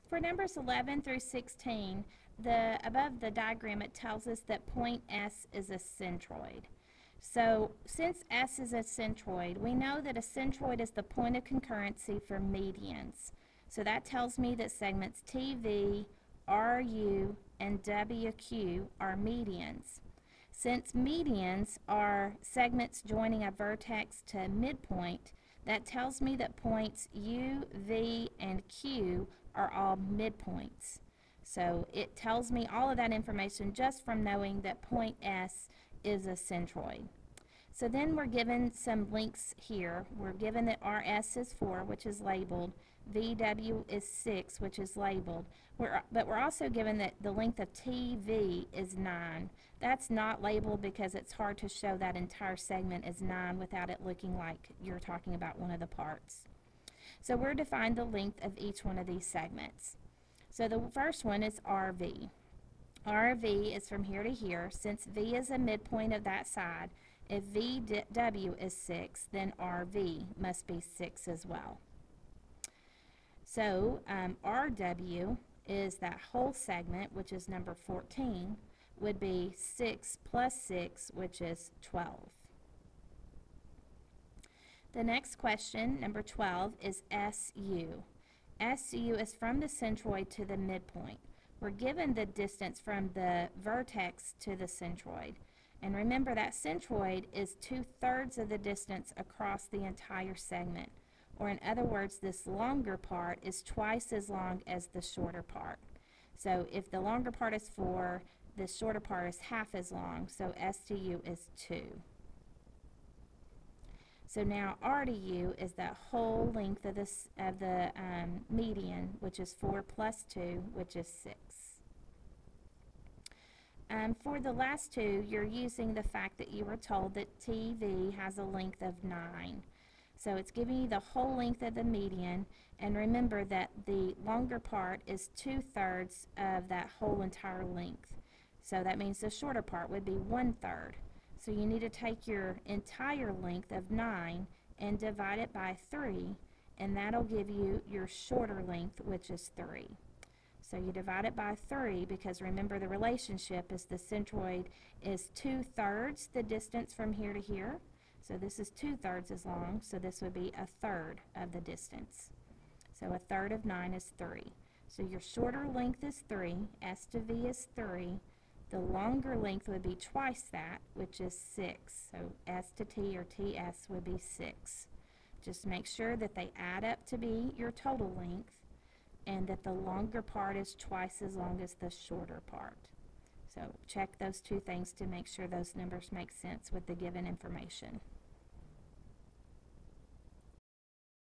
For numbers 11 through 16, above the diagram it tells us that point S is a centroid. So since S is a centroid, we know that a centroid is the point of concurrency for medians. So that tells me that segments TV, RU, and WQ are medians. Since medians are segments joining a vertex to midpoint, that tells me that points U, V, and Q are all midpoints. So it tells me all of that information just from knowing that point S is a centroid. So then we're given some links here. We're given that RS is 4, which is labeled, VW is 6, which is labeled, but we're also given that the length of TV is 9. That's not labeled because it's hard to show that entire segment is 9 without it looking like you're talking about one of the parts. So we're to find the length of each one of these segments. So the first one is RV. RV is from here to here. Since V is a midpoint of that side, if VW is 6, then RV must be 6 as well. So RW is that whole segment, which is number 14, would be 6 plus 6, which is 12. The next question, number 12, is SU. SU is from the centroid to the midpoint. We're given the distance from the vertex to the centroid. And remember that centroid is 2/3 of the distance across the entire segment. Or in other words, this longer part is twice as long as the shorter part. So if the longer part is 4, the shorter part is half as long, so S to U is 2. So now R to U is that whole length of the median, which is 4 plus 2, which is 6. For the last two, you're using the fact that you were told that TV has a length of 9. So it's giving you the whole length of the median, and remember that the longer part is 2/3 of that whole entire length. So that means the shorter part would be 1/3. So you need to take your entire length of 9 and divide it by 3, and that'll give you your shorter length, which is 3. So you divide it by 3 because remember the relationship is the centroid is 2/3 the distance from here to here. So this is 2/3 as long, so this would be 1/3 of the distance. So 1/3 of 9 is 3. So your shorter length is 3, S to V is 3. The longer length would be twice that, which is 6. So S to T or TS would be 6. Just make sure that they add up to be your total length and that the longer part is twice as long as the shorter part. So check those two things to make sure those numbers make sense with the given information.